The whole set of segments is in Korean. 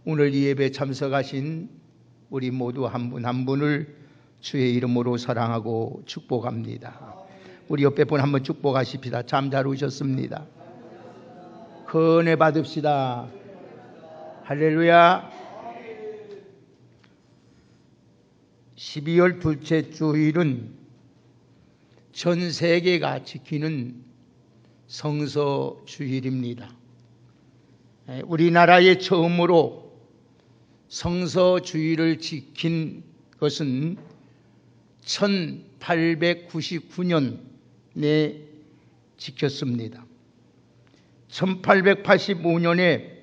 오늘 이 예배 참석하신 우리 모두 한 분 한 분을 주의 이름으로 사랑하고 축복합니다. 우리 옆에 분 한번 축복하십시다. 잠 잘 오셨습니다. 은혜 받읍시다. 할렐루야. 12월 둘째 주일은 전 세계가 지키는 성서 주일입니다. 우리나라에 처음으로 성서 주일을 지킨 것은 1899년에 지켰습니다. 1885년에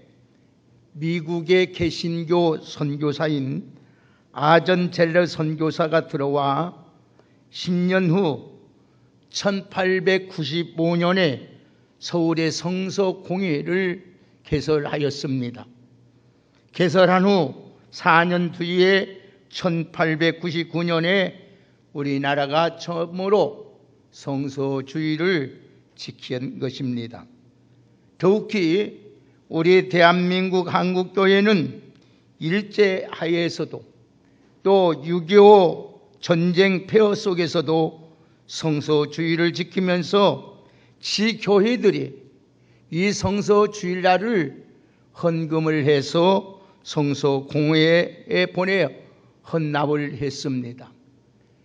미국의 개신교 선교사인 아전 젤러 선교사가 들어와 10년 후 1895년에 서울의 성서공회를 개설하였습니다. 개설한 후 4년 뒤에 1899년에 우리나라가 처음으로 성서주의를 지킨 것입니다. 더욱이 우리 대한민국 한국교회는 일제하에서도 또 6.25 전쟁 폐허 속에서도 성서주의를 지키면서 지교회들이 이 성서주일날을 헌금을 해서 성서공회에 보내 헌납을 했습니다.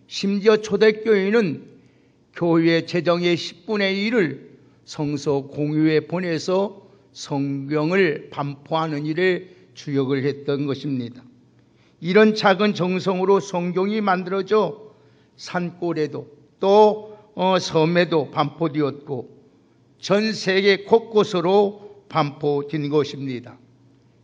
심지어 초대교회는 교회 재정의 10분의 1을 성서공회에 보내서 성경을 반포하는 일에 주역을 했던 것입니다. 이런 작은 정성으로 성경이 만들어져 산골에도 또 섬에도 반포되었고 전 세계 곳곳으로 반포된 것입니다.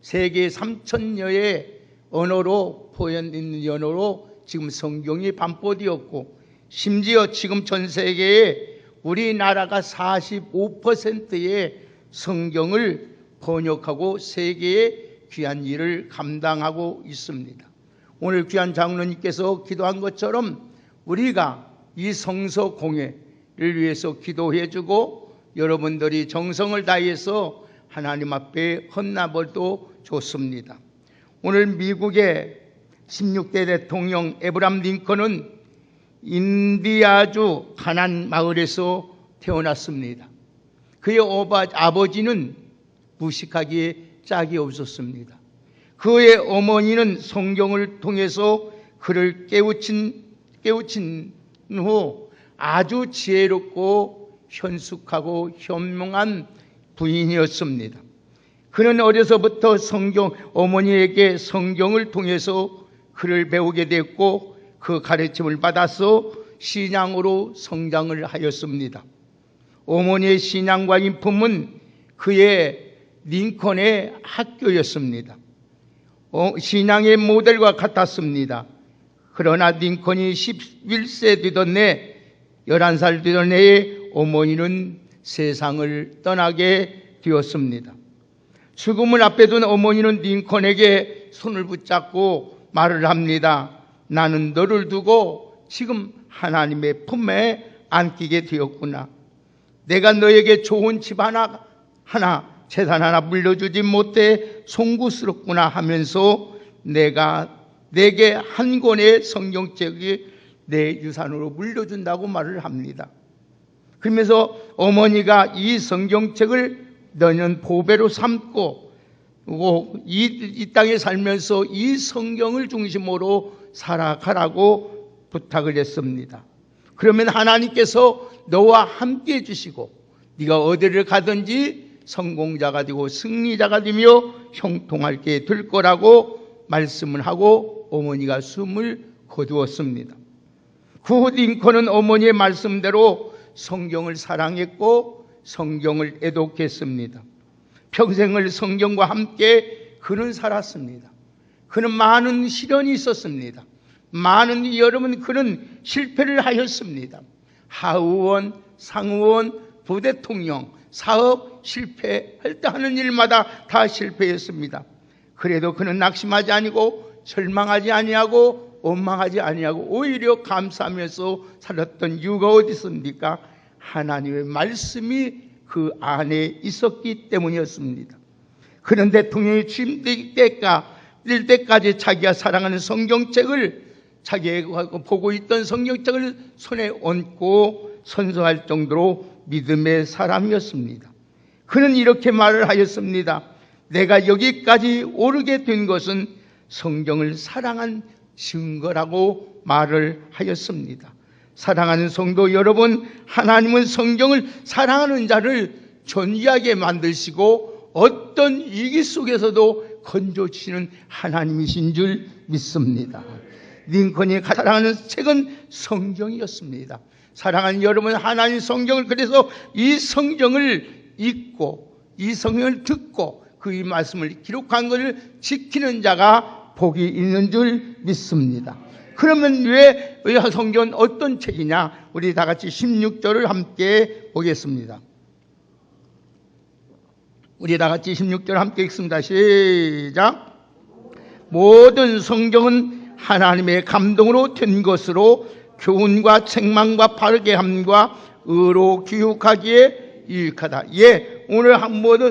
세계 3,000여의 언어로 표현된 언어로 지금 성경이 반포되었고 심지어 지금 전 세계에 우리나라가 45%의 성경을 번역하고 세계에 귀한 일을 감당하고 있습니다. 오늘 귀한 장로님께서 기도한 것처럼 우리가 이 성서 공회를 위해서 기도해 주고 여러분들이 정성을 다해서 하나님 앞에 헌납을 또 줬습니다. 오늘 미국의 16대 대통령 에브람 링컨은 인디아주 가난 마을에서 태어났습니다. 그의 아버지는 무식하기에 짝이 없었습니다. 그의 어머니는 성경을 통해서 그를 깨우친 후 아주 지혜롭고 현숙하고 현명한 부인이었습니다. 그는 어려서부터 어머니에게 성경을 통해서 글을 배우게 됐고 그 가르침을 받아서 신앙으로 성장을 하였습니다. 어머니의 신앙과 인품은 그의 링컨의 학교였습니다. 신앙의 모델과 같았습니다. 그러나 링컨이 11세 되던 해 11살 되던 해에 어머니는 세상을 떠나게 되었습니다. 죽음을 앞에 둔 어머니는 링컨에게 손을 붙잡고 말을 합니다. 나는 너를 두고 지금 하나님의 품에 안기게 되었구나. 내가 너에게 좋은 집 하나 재산 하나 물려주지 못해 송구스럽구나 하면서 내게 한 권의 성경책이 내 유산으로 물려준다고 말을 합니다. 그러면서 어머니가 이 성경책을 너는 보배로 삼고 이 땅에 살면서 이 성경을 중심으로 살아가라고 부탁을 했습니다. 그러면 하나님께서 너와 함께 해주시고 네가 어디를 가든지 성공자가 되고 승리자가 되며 형통하게 될 거라고 말씀을 하고 어머니가 숨을 거두었습니다. 그 후 링컨은 어머니의 말씀대로 성경을 사랑했고 성경을 애독했습니다. 평생을 성경과 함께 그는 살았습니다. 그는 많은 시련이 있었습니다. 여러분 그는 실패를 하였습니다. 하의원, 상의원, 부대통령, 사업 실패할 때 하는 일마다 다 실패했습니다. 그래도 그는 낙심하지 아니고 절망하지 아니하고 원망하지 아니하고 오히려 감사하면서 살았던 이유가 어디 있습니까? 하나님의 말씀이 그 안에 있었기 때문이었습니다. 그런 대통령이 취임될 때까지 자기가 사랑하는 성경책을, 자기가 보고 있던 성경책을 손에 얹고 선서할 정도로 믿음의 사람이었습니다. 그는 이렇게 말을 하였습니다. 내가 여기까지 오르게 된 것은 성경을 사랑한 증거라고 말을 하였습니다. 사랑하는 성도 여러분, 하나님은 성경을 사랑하는 자를 존귀하게 만드시고 어떤 위기 속에서도 건져주시는 하나님이신 줄 믿습니다. 링컨이 사랑하는 책은 성경이었습니다. 사랑하는 여러분, 하나님 성경을, 그래서 이 성경을 읽고 이 성경을 듣고 그 이 말씀을 기록한 것을 지키는 자가 복이 있는 줄 믿습니다. 그러면 왜 성경은 어떤 책이냐? 우리 다 같이 16절을 함께 보겠습니다. 우리 다 같이 16절 함께 읽습니다. 시작. 모든 성경은 하나님의 감동으로 된 것으로 교훈과 책망과 바르게 함과 의로 교육하기에 유익하다. 오늘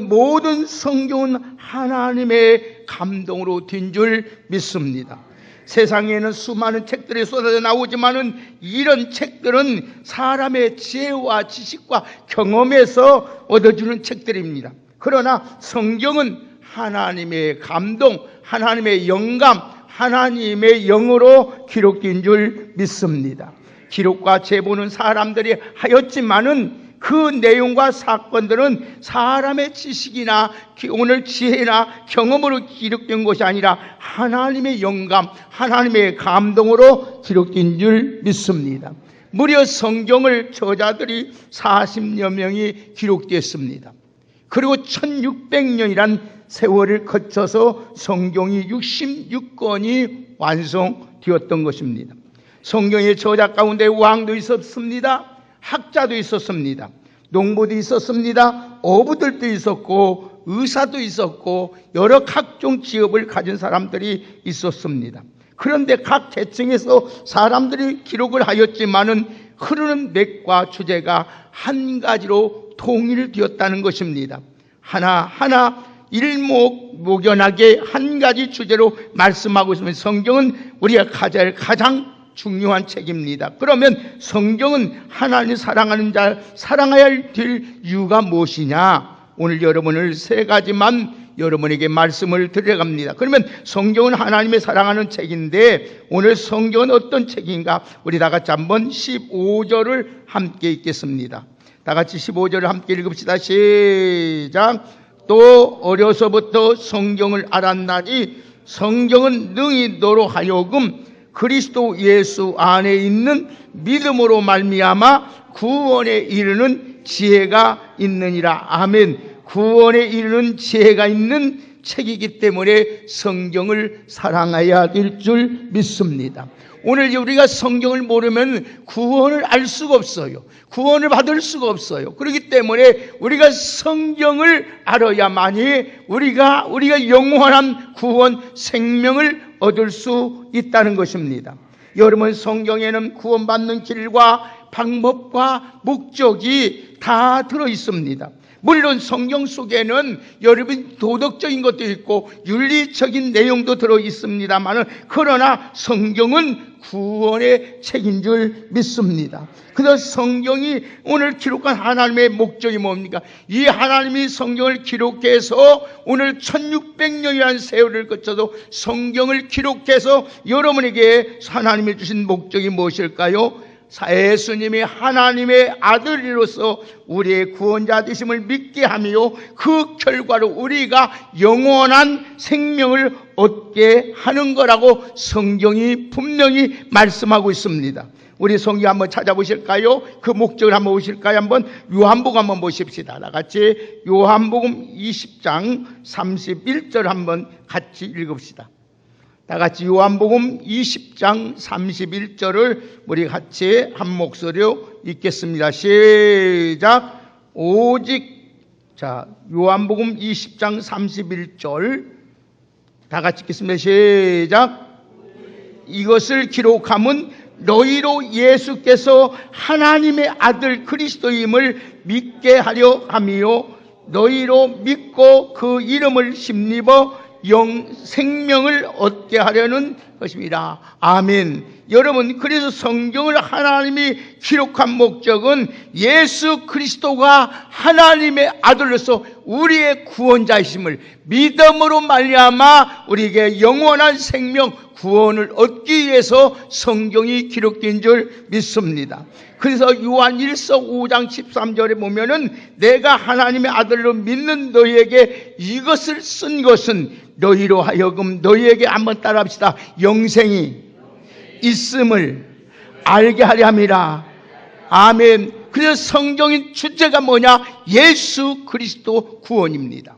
모든 성경은 하나님의 감동으로 된 줄 믿습니다. 세상에는 수많은 책들이 쏟아져 나오지만은 이런 책들은 사람의 지혜와 지식과 경험에서 얻어주는 책들입니다. 그러나 성경은 하나님의 감동, 하나님의 영감, 하나님의 영으로 기록된 줄 믿습니다. 기록과 제보는 사람들이 하였지만은 그 내용과 사건들은 사람의 지식이나 오늘 지혜나 경험으로 기록된 것이 아니라 하나님의 영감, 하나님의 감동으로 기록된 줄 믿습니다. 무려 성경을 저자들이 40여 명이 기록됐습니다. 그리고 1600년이란 세월을 거쳐서 성경이 66권이 완성되었던 것입니다. 성경의 저자 가운데 왕도 있었습니다. 학자도 있었습니다. 농부도 있었습니다. 어부들도 있었고 의사도 있었고 여러 각종 직업을 가진 사람들이 있었습니다. 그런데 각 계층에서 사람들이 기록을 하였지만은 흐르는 맥과 주제가 한 가지로 통일되었다는 것입니다. 하나하나 일목목연하게 한 가지 주제로 말씀하고 있으면 성경은 우리가 가장 중요한 책입니다. 그러면 성경은 하나님 사랑하는 자 사랑해야 될 이유가 무엇이냐? 오늘 여러분을 세 가지만 여러분에게 말씀을 드려갑니다. 그러면 성경은 하나님의 사랑하는 책인데 오늘 성경은 어떤 책인가? 우리 다 같이 한번 15절을 함께 읽겠습니다. 다 같이 15절을 함께 읽읍시다. 시작. 또 어려서부터 성경을 알았나니 성경은 능히 너로 하여금 그리스도 예수 안에 있는 믿음으로 말미암아 구원에 이르는 지혜가 있느니라. 아멘. 구원에 이르는 지혜가 있는 책이기 때문에 성경을 사랑해야 될 줄 믿습니다. 오늘 우리가 성경을 모르면 구원을 알 수가 없어요. 구원을 받을 수가 없어요. 그렇기 때문에 우리가 성경을 알아야만이 우리가 영원한 구원, 생명을 얻을 수 있다는 것입니다. 여러분, 성경에는 구원받는 길과 방법과 목적이 다 들어 있습니다. 물론 성경 속에는 여러분 도덕적인 것도 있고 윤리적인 내용도 들어 있습니다만 그러나 성경은 구원의 책인 줄 믿습니다. 그래서 성경이 오늘 기록한 하나님의 목적이 뭡니까? 이 하나님이 성경을 기록해서 오늘 1600년이라는 세월을 거쳐서 성경을 기록해서 여러분에게 하나님이 주신 목적이 무엇일까요? 예수님이 하나님의 아들로서 우리의 구원자 되심을 믿게 하며 그 결과로 우리가 영원한 생명을 얻게 하는 거라고 성경이 분명히 말씀하고 있습니다. 우리 성경 한번 찾아보실까요? 그 목적을 한번 보실까요? 한번 요한복음 한번 보십시다. 다 같이 요한복음 20장 31절 한번 같이 읽읍시다. 다 같이 요한복음 20장 31절을 우리 같이 한 목소리로 읽겠습니다. 시작. 요한복음 20장 31절 다 같이 읽겠습니다. 시작. 이것을 기록함은 너희로 예수께서 하나님의 아들 그리스도임을 믿게 하려 함이요 너희로 믿고 그 이름을 힘입어 생명을 얻게 하려는 것입니다. 아멘. 여러분, 그래서 성경을 하나님이 기록한 목적은 예수 그리스도가 하나님의 아들로서 우리의 구원자이심을 믿음으로 말미암아 우리에게 영원한 생명, 구원을 얻기 위해서 성경이 기록된 줄 믿습니다. 그래서 요한 1서 5장 13절에 보면은 내가 하나님의 아들로 믿는 너희에게 이것을 쓴 것은 너희로 하여금, 너희에게 한번 따라합시다, 영생이 있음을 알게 하려 함이라. 아멘. 그래서 성경의 주제가 뭐냐? 예수 그리스도 구원입니다.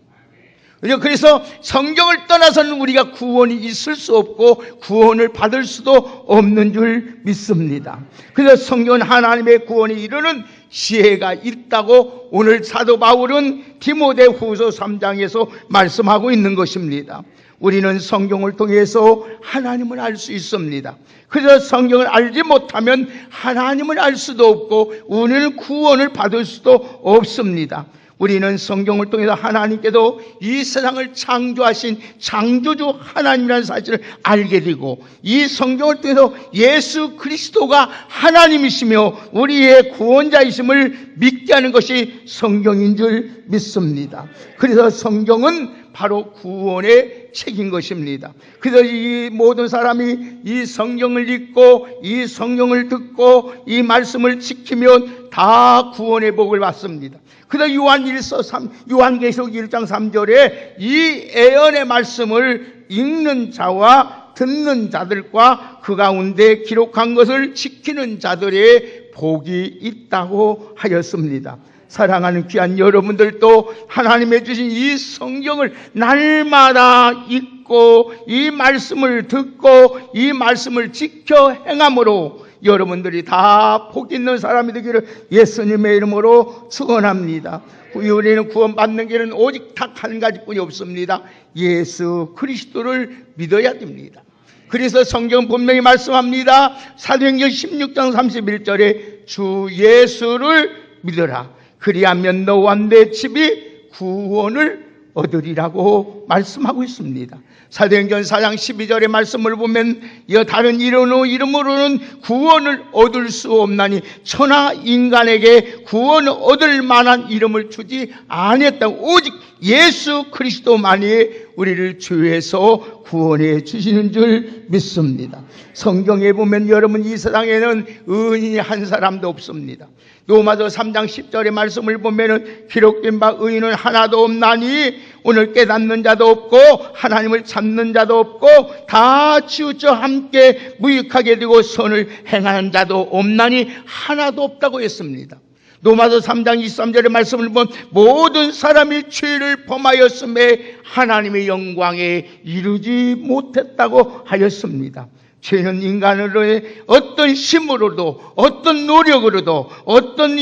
그래서 성경을 떠나서는 우리가 구원이 있을 수 없고 구원을 받을 수도 없는 줄 믿습니다. 그래서 성경은 하나님의 구원에 이르는 지혜가 있다고 오늘 사도 바울은 디모데후서 3장에서 말씀하고 있는 것입니다. 우리는 성경을 통해서 하나님을 알 수 있습니다. 그래서 성경을 알지 못하면 하나님을 알 수도 없고 우리는 구원을 받을 수도 없습니다. 우리는 성경을 통해서 하나님께도 이 세상을 창조하신 창조주 하나님이라는 사실을 알게 되고, 이 성경을 통해서 예수 그리스도가 하나님이시며 우리의 구원자이심을 믿게 하는 것이 성경인 줄 믿습니다. 그래서 성경은 바로 구원의 책인 것입니다. 그래서 이 모든 사람이 이 성경을 읽고 이 성경을 듣고 이 말씀을 지키면 다 구원의 복을 받습니다. 그래서 요한계시록 1장 3절에 이 애언의 말씀을 읽는 자와 듣는 자들과 그 가운데 기록한 것을 지키는 자들의 복이 있다고 하였습니다. 사랑하는 귀한 여러분들도 하나님의 주신 이 성경을 날마다 읽고 이 말씀을 듣고 이 말씀을 지켜 행함으로 여러분들이 다 복 있는 사람이 되기를 예수님의 이름으로 축원합니다. 우리는 구원받는 길은 오직 딱 한 가지뿐이 없습니다. 예수 그리스도를 믿어야 됩니다. 그래서 성경 분명히 말씀합니다. 사도행전 16장 31절에 주 예수를 믿어라. 그리하면 너와 내 집이 구원을 얻으리라고 말씀하고 있습니다. 사도행전 4장 12절의 말씀을 보면 다른 이름으로는 구원을 얻을 수 없나니 천하 인간에게 구원을 얻을 만한 이름을 주지 아니했다고, 오직 예수 그리스도만이 우리를 주에서 구원해 주시는 줄 믿습니다. 성경에 보면 여러분, 이 세상에는 의인이 한 사람도 없습니다. 로마서 3장 10절의 말씀을 보면 기록된 바 의인은 하나도 없나니 오늘 깨닫는 자도 없고 하나님을 찾는 자도 없고 다 치우쳐 함께 무익하게 되고 선을 행하는 자도 없나니 하나도 없다고 했습니다. 로마서 3장 23절의 말씀을 보면 모든 사람이 죄를 범하였음에 하나님의 영광에 이르지 못했다고 하였습니다. 죄는 인간으로의 어떤 힘으로도 어떤 노력으로도 어떤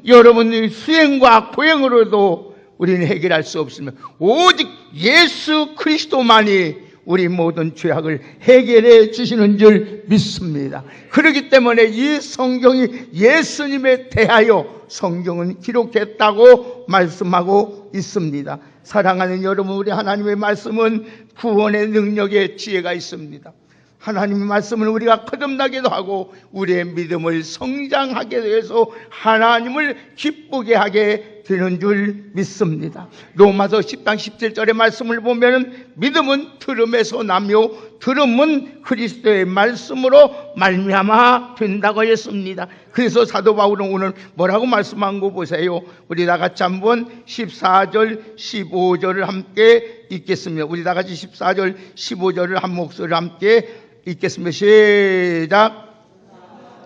여러분의 수행과 고행으로도 우리는 해결할 수 없으며 오직 예수 그리스도만이 우리 모든 죄악을 해결해 주시는 줄 믿습니다. 그렇기 때문에 이 성경이 예수님에 대하여 성경은 기록했다고 말씀하고 있습니다. 사랑하는 여러분, 우리 하나님의 말씀은 구원의 능력의 지혜가 있습니다. 하나님의 말씀을 우리가 거듭나게도 하고 우리의 믿음을 성장하게 해서 하나님을 기쁘게 하게 되는 줄 믿습니다. 로마서 10장 17절의 말씀을 보면 믿음은 들음에서 나며 들음은 그리스도의 말씀으로 말미암아 된다고 했습니다. 그래서 사도 바울은 오늘 뭐라고 말씀한 거 보세요. 우리 다 같이 한번 14절 15절을 함께 읽겠습니다. 우리 다 같이 14절 15절을 한 목소리로 함께 읽겠습니다. 시작.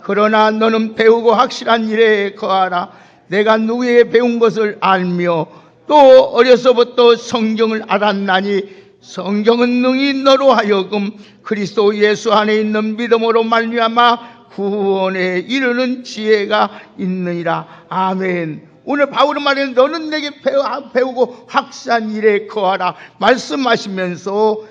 그러나 너는 배우고 확실한 일에 거하라. 내가 누구에게 배운 것을 알며 또 어려서부터 성경을 알았나니 성경은 능히 너로 하여금 그리스도 예수 안에 있는 믿음으로 말미암아 구원에 이르는 지혜가 있느니라. 아멘. 오늘 바울은 말하는 너는 내게 배우고 확산 일에 거하라 말씀하시면서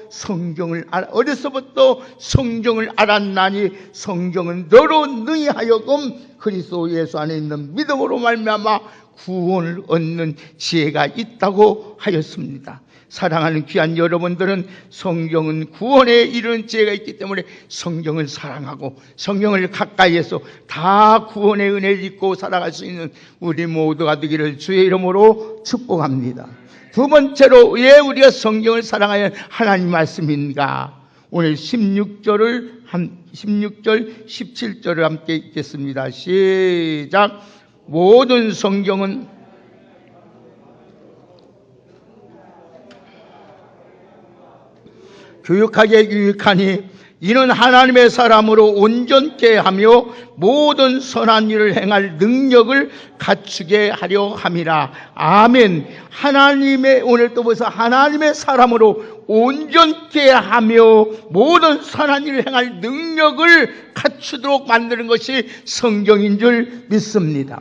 어려서부터 성경을 알았나니 성경은 너로 능히 하여금 그리스도 예수 안에 있는 믿음으로 말미암아 구원을 얻는 지혜가 있다고 하였습니다. 사랑하는 귀한 여러분들은 성경은 구원에 이르는 지혜가 있기 때문에 성경을 사랑하고 성경을 가까이에서 다 구원의 은혜 입고 살아갈 수 있는 우리 모두가 되기를 주의 이름으로 축복합니다. 두 번째로 왜 우리가 성경을 사랑하는 하나님 말씀인가? 오늘 16절, 17절을 함께 읽겠습니다. 시작. 모든 성경은 교육하게 유익하니 이는 하나님의 사람으로 온전케 하며 모든 선한 일을 행할 능력을 갖추게 하려 함이라. 아멘. 하나님의, 오늘 또 보세요. 하나님의 사람으로 온전케 하며 모든 선한 일을 행할 능력을 갖추도록 만드는 것이 성경인 줄 믿습니다.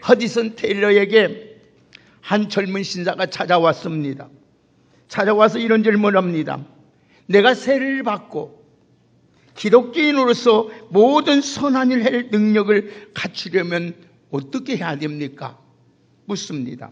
허디슨 테일러에게 한 젊은 신사가 찾아왔습니다. 찾아와서 이런 질문을 합니다. 내가 세례를 받고 기독교인으로서 모든 선한 일을 할 능력을 갖추려면 어떻게 해야 됩니까? 묻습니다.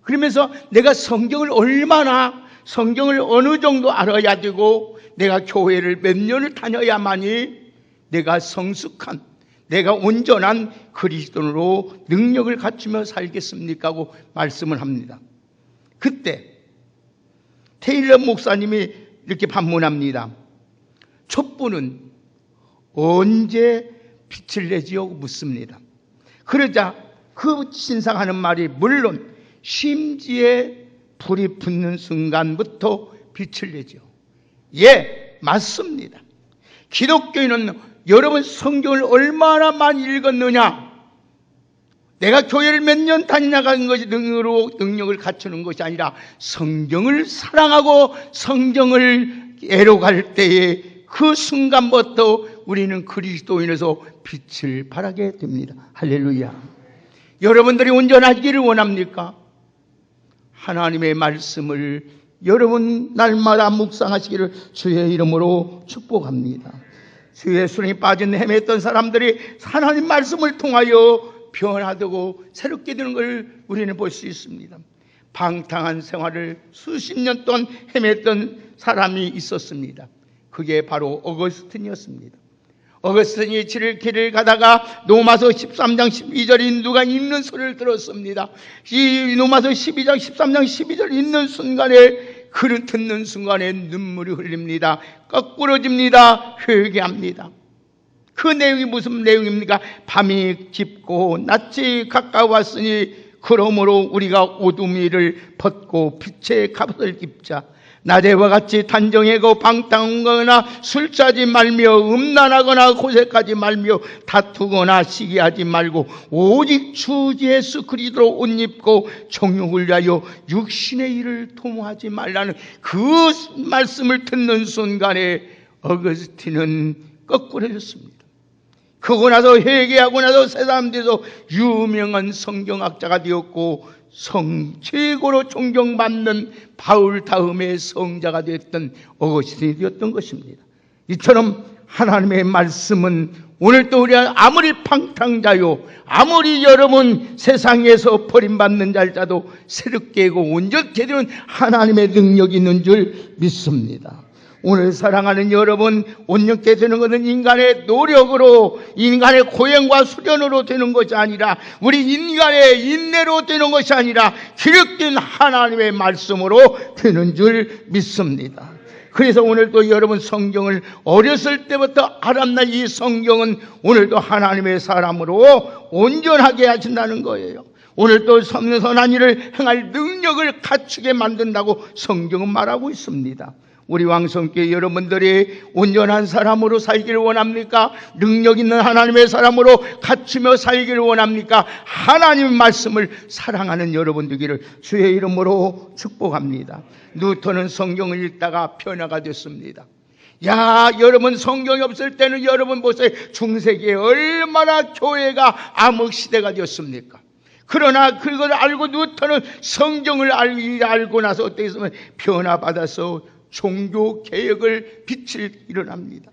그러면서 내가 성경을 어느 정도 알아야 되고 내가 교회를 몇 년을 다녀야만이 내가 성숙한, 내가 온전한 그리스도인으로 능력을 갖추며 살겠습니까? 하고 말씀을 합니다. 그때 테일러 목사님이 이렇게 반문합니다. 촛불은 언제 빛을 내지요? 묻습니다. 그러자 그 신상하는 말이 물론 심지에 불이 붙는 순간부터 빛을 내죠. 예, 맞습니다. 기독교인은 여러분 성경을 얼마나 많이 읽었느냐, 내가 교회를 몇 년 다니나가는 것이 능력을 갖추는 것이 아니라 성경을 사랑하고 성경을 애로갈 때에 그 순간부터 우리는 그리스도인에서 빛을 발하게 됩니다. 할렐루야. 여러분들이 온전하기를 원합니까? 하나님의 말씀을 여러분 날마다 묵상하시기를 주의 이름으로 축복합니다. 주 예수님이 빠진 헤맸던 사람들이 하나님 말씀을 통하여 변화되고 새롭게 되는 걸 우리는 볼 수 있습니다. 방탕한 생활을 수십 년 동안 헤맸던 사람이 있었습니다. 그게 바로 어거스틴이었습니다. 어거스틴이 길을 가다가 로마서 13장 12절이 누가 읽는 소리를 들었습니다. 이 로마서 12장 13장 12절 읽는 순간에, 글을 듣는 순간에 눈물이 흘립니다. 거꾸러집니다. 회개합니다. 그 내용이 무슨 내용입니까? 밤이 깊고 낮이 가까웠으니 그러므로 우리가 어둠이를 벗고 빛의 갑옷을 입자. 낮에와 같이 단정하고 방탕하거나 술 취하지 말며 음란하거나 고색하지 말며 다투거나 시기하지 말고 오직 주 예수 그리스도로 옷 입고 정욕을 위하여 육신의 일을 도모하지 말라는 그 말씀을 듣는 순간에 어거스틴은 거꾸로졌습니다. 그러고 나서 회개하고 나서 세 사람들에서 유명한 성경학자가 되었고 최고로 존경받는 바울 다음에 성자가 되었던 어거스틴이 되었던 것입니다. 이처럼 하나님의 말씀은 오늘도 우리가 아무리 방탕자요, 아무리 여러분 세상에서 버림받는 자일자도 새롭게 하고 온전케 되는 하나님의 능력이 있는 줄 믿습니다. 오늘 사랑하는 여러분, 온전케 되는 것은 인간의 노력으로, 인간의 고행과 수련으로 되는 것이 아니라, 우리 인간의 인내로 되는 것이 아니라 기록된 하나님의 말씀으로 되는 줄 믿습니다. 그래서 오늘도 여러분 성경을 어렸을 때부터 알았나? 이 성경은 오늘도 하나님의 사람으로 온전하게 하신다는 거예요. 오늘도 선한 일을 행할 능력을 갖추게 만든다고 성경은 말하고 있습니다. 우리 왕성교회 여러분들이 온전한 사람으로 살기를 원합니까? 능력 있는 하나님의 사람으로 갖추며 살기를 원합니까? 하나님의 말씀을 사랑하는 여러분 되기를 주의 이름으로 축복합니다. 누턴은 성경을 읽다가 변화가 됐습니다. 야, 여러분 성경이 없을 때는 여러분 보세요. 중세기에 얼마나 교회가 암흑 시대가 되었습니까? 그러나 그걸 알고 누터는 성경을 알고 나서 어떻게 했으면 변화받아서 종교 개혁을 빛을 일어납니다.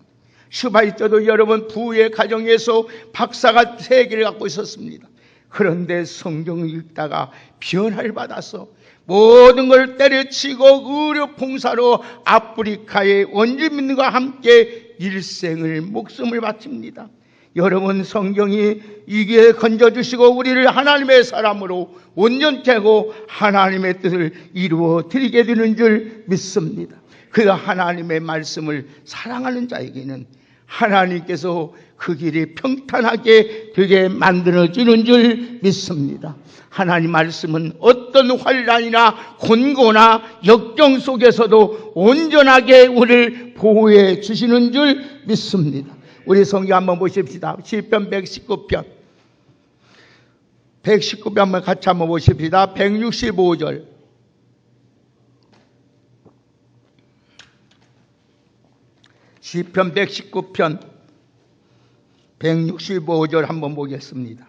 슈바이처도 여러분 부의 가정에서 박사가 3개를 갖고 있었습니다. 그런데 성경을 읽다가 변화를 받아서 모든 걸 때려치고 의료 봉사로 아프리카의 원주민과 함께 일생을 목숨을 바칩니다. 여러분, 성경이 이게 건져주시고 우리를 하나님의 사람으로 온전케 하고 하나님의 뜻을 이루어 드리게 되는 줄 믿습니다. 그 하나님의 말씀을 사랑하는 자에게는 하나님께서 그 길이 평탄하게 되게 만들어주는 줄 믿습니다. 하나님 말씀은 어떤 환난이나 곤고나 역경 속에서도 온전하게 우리를 보호해 주시는 줄 믿습니다. 우리 성경 한번 보십시다. 시편 119편 119편 한번 같이 한번 보십시다. 165절 시편 119편 165절 한번 보겠습니다.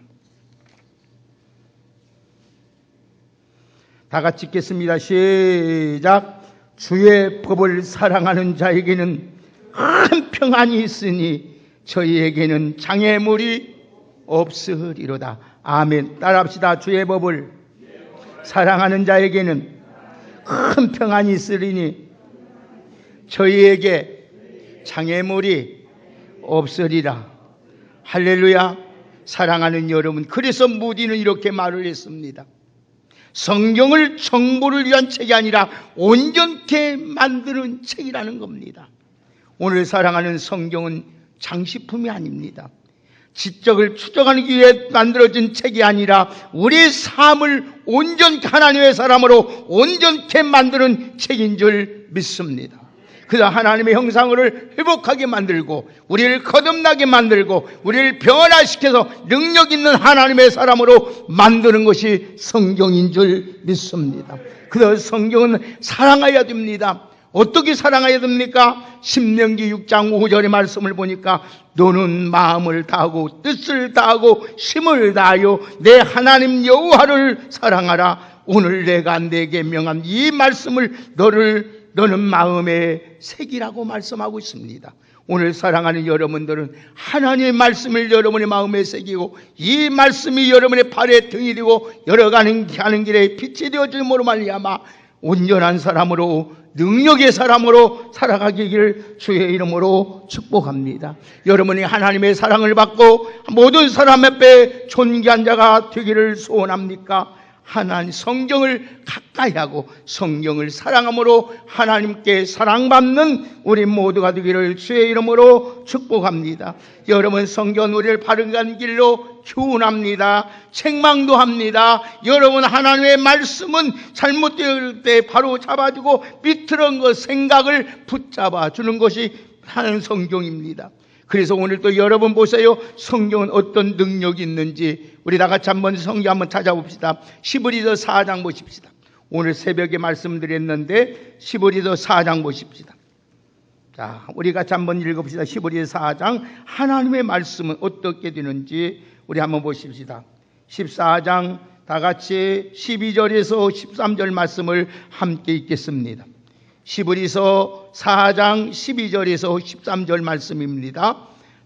다 같이 읽겠습니다. 시작. 주의 법을 사랑하는 자에게는 큰 평안이 있으니 저희에게는 장애물이 없으리로다. 아멘. 따라합시다. 주의 법을 사랑하는 자에게는 큰 평안이 있으리니 저희에게 장애물이 없으리라. 할렐루야. 사랑하는 여러분, 그래서 무디는 이렇게 말을 했습니다. 성경을 정보를 위한 책이 아니라 온전케 만드는 책이라는 겁니다. 오늘 사랑하는 성경은 장식품이 아닙니다. 지적을 추적하기 위해 만들어진 책이 아니라 우리의 삶을 온전케 하나님의 사람으로 온전케 만드는 책인 줄 믿습니다. 그래서 하나님의 형상을 회복하게 만들고 우리를 거듭나게 만들고 우리를 변화시켜서 능력 있는 하나님의 사람으로 만드는 것이 성경인 줄 믿습니다. 그래서 성경은 사랑해야 됩니다. 어떻게 사랑해야 됩니까? 신명기 6장 5절의 말씀을 보니까 너는 마음을 다하고 뜻을 다하고 힘을 다하여 내 하나님 여호와를 사랑하라. 오늘 내가 내게 명한 이 말씀을 너는 마음에 새기라고 말씀하고 있습니다. 오늘 사랑하는 여러분들은 하나님의 말씀을 여러분의 마음에 새기고 이 말씀이 여러분의 발에 등이 되고 열어가는 길에 빛이 되어줌으로 말미암아 온전한 사람으로 능력의 사람으로 살아가기를 주의 이름으로 축복합니다. 여러분이 하나님의 사랑을 받고 모든 사람 앞에 존귀한 자가 되기를 소원합니까? 하나님 성경을 가까이 하고 성경을 사랑함으로 하나님께 사랑받는 우리 모두가 되기를 주의 이름으로 축복합니다. 여러분, 성경은 우리를 바른 길로 교훈합니다. 책망도 합니다. 여러분, 하나님의 말씀은 잘못될 때 바로 잡아주고 비틀은 것 생각을 붙잡아 주는 것이 하나님 성경입니다. 그래서 오늘 또 여러분 보세요. 성경은 어떤 능력이 있는지 우리 다 같이 한번 성경 한번 찾아봅시다. 시브리서 4장 보십시다. 오늘 새벽에 말씀드렸는데 시브리서 4장 보십시다. 자, 우리 같이 한번 읽어봅시다. 시브리서 4장 하나님의 말씀은 어떻게 되는지 우리 한번 보십시다. 14장 다 같이 12절에서 13절 말씀을 함께 읽겠습니다. 시브리서 4장 12절에서 13절 말씀입니다.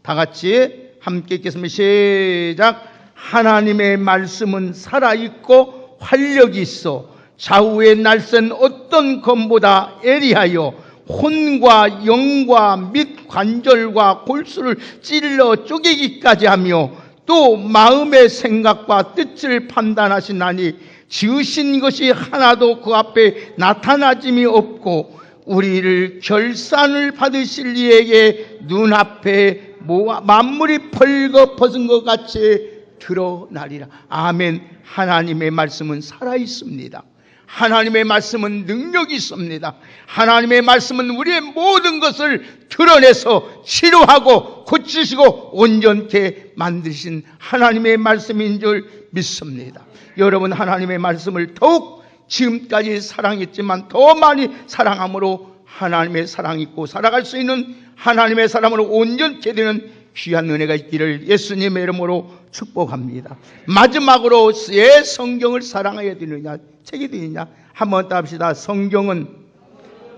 다 같이 함께 읽겠습니다. 시작. 하나님의 말씀은 살아있고 활력이 있어 좌우의 날쌘 어떤 검보다 예리하여 혼과 영과 및 관절과 골수를 찔러 쪼개기까지 하며 또 마음의 생각과 뜻을 판단하시나니 지으신 것이 하나도 그 앞에 나타나짐이 없고 우리를 결산을 받으실 이에게 눈앞에 만물이 벌거벗은 것 같이 드러나리라. 아멘. 하나님의 말씀은 살아있습니다. 하나님의 말씀은 능력이 있습니다. 하나님의 말씀은 우리의 모든 것을 드러내서 치료하고 고치시고 온전케 만드신 하나님의 말씀인 줄 믿습니다. 여러분, 하나님의 말씀을 더욱 지금까지 사랑했지만 더 많이 사랑함으로 하나님의 사랑이 있고 살아갈 수 있는 하나님의 사람으로 온전케 되는 귀한 은혜가 있기를 예수님의 이름으로 축복합니다. 마지막으로 왜 성경을 사랑해야 되느냐, 책이 되느냐 한번 더 합시다. 성경은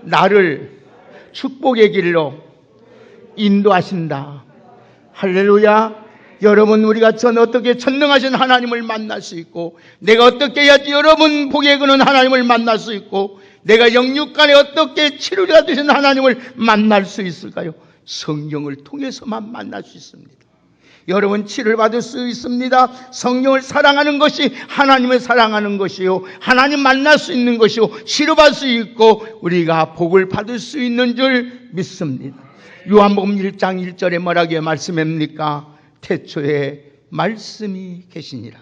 나를 축복의 길로 인도하신다. 할렐루야. 여러분, 우리가 어떻게 전능하신 하나님을 만날 수 있고, 내가 어떻게 해야지 여러분 복에 그는 하나님을 만날 수 있고, 내가 영육간에 어떻게 치료가 되신 하나님을 만날 수 있을까요? 성경을 통해서만 만날 수 있습니다. 여러분, 치료를 받을 수 있습니다. 성경을 사랑하는 것이 하나님을 사랑하는 것이요, 하나님 만날 수 있는 것이요, 치료받을 수 있고 우리가 복을 받을 수 있는 줄 믿습니다. 요한복음 1장 1절에 뭐라고 말씀합니까? 태초에 말씀이 계시니라.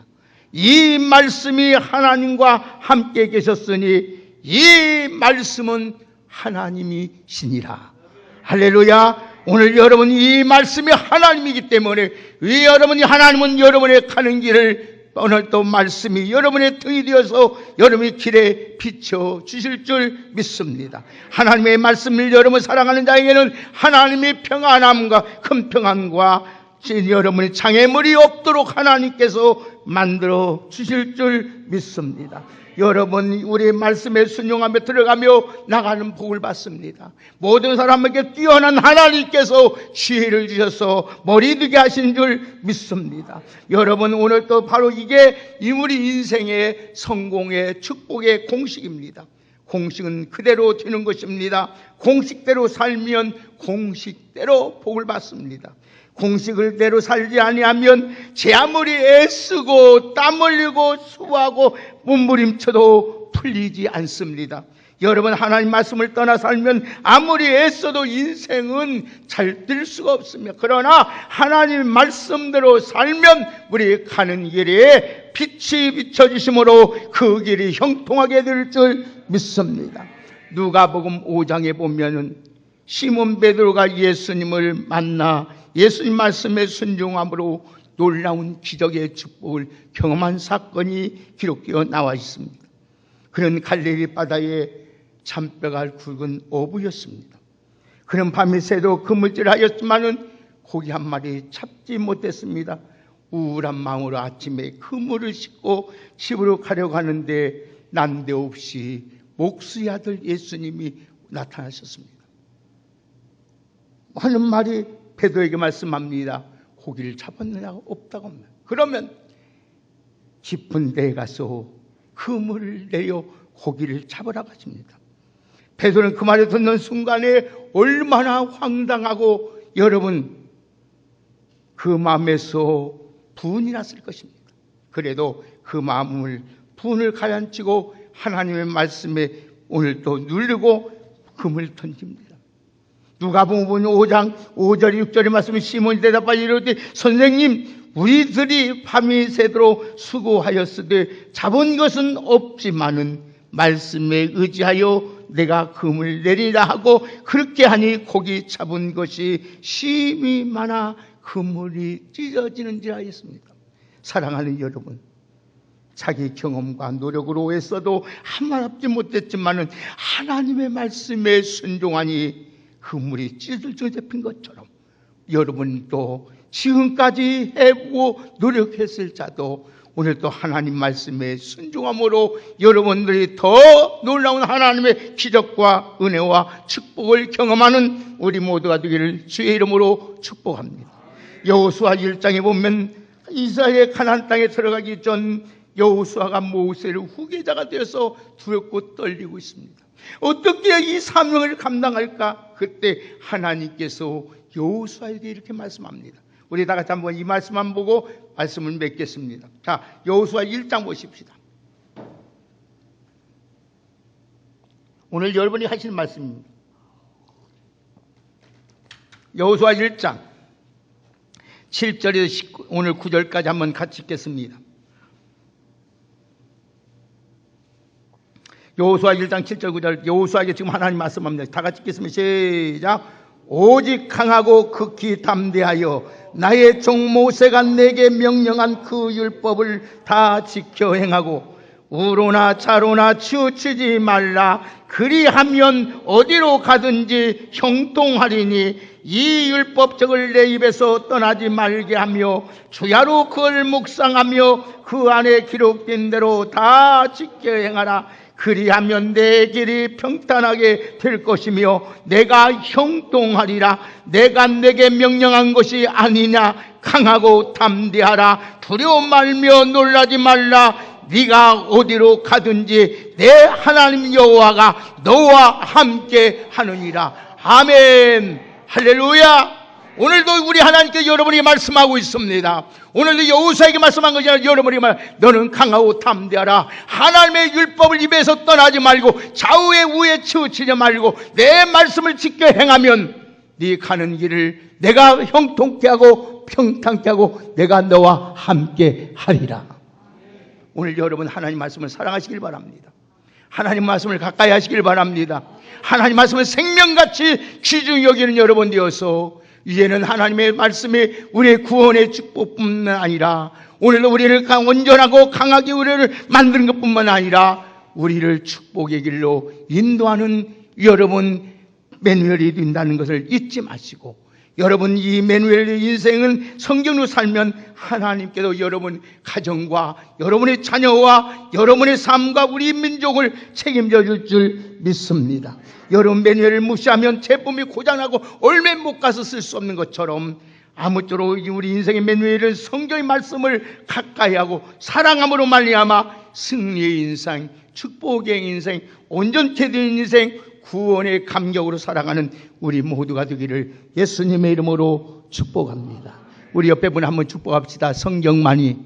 이 말씀이 하나님과 함께 계셨으니 이 말씀은 하나님이시니라. 할렐루야. 오늘 여러분, 이 말씀이 하나님이기 때문에 이 여러분이 하나님은 여러분의 가는 길을 오늘 또 말씀이 여러분의 등이 되어서 여러분의 길에 비춰 주실 줄 믿습니다. 하나님의 말씀을 여러분 사랑하는 자에게는 하나님의 평안함과 큰 평안과 여러분의 장애물이 없도록 하나님께서 만들어 주실 줄 믿습니다. 여러분, 우리의 말씀에 순종하며 들어가며 나가는 복을 받습니다. 모든 사람에게 뛰어난 하나님께서 지혜를 주셔서 머리 되게 하신 줄 믿습니다. 여러분, 오늘 또 바로 이게 우리 인생의 성공의 축복의 공식입니다. 공식은 그대로 되는 것입니다. 공식대로 살면 공식대로 복을 받습니다. 공식을 대로 살지 아니하면 제 아무리 애쓰고 땀 흘리고 수고하고 몸부림쳐도 풀리지 않습니다. 여러분, 하나님 말씀을 떠나 살면 아무리 애써도 인생은 잘 될 수가 없습니다. 그러나 하나님 말씀대로 살면 우리 가는 길에 빛이 비춰지심으로 그 길이 형통하게 될 줄 믿습니다. 누가복음 5장에 보면은 시몬 베드로가 예수님을 만나 예수님 말씀에 순종함으로 놀라운 기적의 축복을 경험한 사건이 기록되어 나와 있습니다. 그는 갈릴리 바다에 잔뼈가 굵은 어부였습니다. 그는 밤이 새도 그물질하였지만은 고기 한 마리 잡지 못했습니다. 우울한 마음으로 아침에 그물을 싣고 집으로 가려고 하는데 난데없이 목수의 아들 예수님이 나타나셨습니다. 하는 말이 베드로에게 말씀합니다. 고기를 잡았느냐고 없다고 합니다. 그러면 깊은 데에 가서 그물을 내어 고기를 잡으라고 하십니다. 베드로는 그 말을 듣는 순간에 얼마나 황당하고 여러분 그 마음에서 분이 났을 것입니다. 그래도 그 마음을 분을 가라앉히고 하나님의 말씀에 오늘 또 누르고 그물을 던집니다. 누가복음 5장 5절 6절의 말씀에 시몬이 대답하여 이르되 선생님, 우리들이 밤이 새도록 수고하였으되 잡은 것은 없지만은 말씀에 의지하여 내가 그물 내리라 하고 그렇게 하니 고기 잡은 것이 심히 많아 그물이 찢어지는지라 했습니다. 사랑하는 여러분, 자기 경험과 노력으로 애써도 한말 합지 못했지만은 하나님의 말씀에 순종하니 그물이 찢어져 잡힌 것처럼 여러분도 지금까지 해보고 노력했을 자도 오늘 또 하나님 말씀에 순종함으로 여러분들이 더 놀라운 하나님의 기적과 은혜와 축복을 경험하는 우리 모두가 되기를 주의 이름으로 축복합니다. 여호수아 1장에 보면 이스라엘의 가나안 땅에 들어가기 전 여호수아가 모세의 후계자가 되어서 두렵고 떨리고 있습니다. 어떻게 이 사명을 감당할까? 그때 하나님께서 여호수아에게 이렇게 말씀합니다. 우리 다 같이 한번 이 말씀만 보고 말씀을 맺겠습니다. 자, 여호수아 1장 보십시다. 오늘 여러분이 하시는 말씀입니다. 여호수아 1장 7절에서 오늘 9절까지 한번 같이 읽겠습니다. 여호수아 1장 7절 9절 여호수아에게 지금 하나님 말씀합니다. 다 같이 읽겠습니다. 시작. 오직 강하고 극히 담대하여 나의 종 모세가 내게 명령한 그 율법을 다 지켜 행하고 우로나 차로나 치우치지 말라. 그리하면 어디로 가든지 형통하리니 이 율법책을 내 입에서 떠나지 말게 하며 주야로 그걸 묵상하며 그 안에 기록된 대로 다 지켜 행하라. 그리하면 내 길이 평탄하게 될 것이며 내가 형통하리라. 내가 내게 명령한 것이 아니냐. 강하고 담대하라. 두려워 말며 놀라지 말라. 네가 어디로 가든지 내 하나님 여호와가 너와 함께 하느니라. 아멘. 할렐루야. 오늘도 우리 하나님께 여러분이 말씀하고 있습니다. 오늘도 여호수아에게 말씀한 것이 아니라 여러분이 너는 강하고 담대하라. 하나님의 율법을 입에서 떠나지 말고 좌우에 우에 치우치지 말고 내 말씀을 지켜 행하면 네 가는 길을 내가 형통케 하고 평탄케 하고 내가 너와 함께 하리라. 오늘 여러분 하나님 말씀을 사랑하시길 바랍니다. 하나님 말씀을 가까이 하시길 바랍니다. 하나님 말씀을 생명같이 귀중히 여기는 여러분 되어서 이제는 하나님의 말씀이 우리의 구원의 축복뿐만 아니라 오늘도 우리를 온전하고 강하게 우리를 만드는 것뿐만 아니라 우리를 축복의 길로 인도하는 여러분 매뉴얼이 된다는 것을 잊지 마시고, 여러분 이 매뉴얼의 인생은 성경으로 살면 하나님께도 여러분 가정과 여러분의 자녀와 여러분의 삶과 우리 민족을 책임져 줄 줄 믿습니다. 여러분 매뉴얼을 무시하면 제품이 고장나고 얼마 못 가서 쓸 수 없는 것처럼 아무쪼록 우리 인생의 매뉴얼은 성경의 말씀을 가까이 하고 사랑함으로 말미암아 승리의 인생, 축복의 인생, 온전케 된 인생, 구원의 감격으로 살아가는 우리 모두가 되기를 예수님의 이름으로 축복합니다. 우리 옆에 분 한번 축복합시다. 성경만이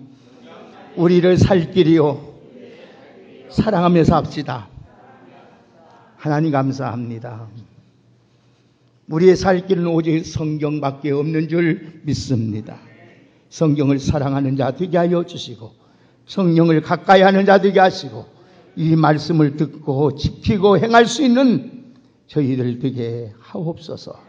우리를 살 길이요 사랑하면서 합시다. 하나님 감사합니다. 우리의 살 길은 오직 성경밖에 없는 줄 믿습니다. 성경을 사랑하는 자 되게 하여 주시고 성령을 가까이 하는 자 되게 하시고 이 말씀을 듣고 지키고 행할 수 있는 저희들 되게 하옵소서.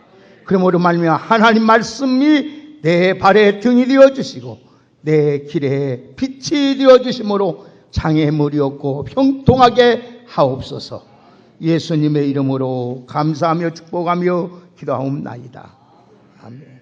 그러므로 말미암아 하나님 말씀이 내 발의 등이 되어주시고 내 길에 빛이 되어주심으로 장애물이 없고 평통하게 하옵소서. 예수님의 이름으로 감사하며 축복하며 기도하옵나이다. 아멘.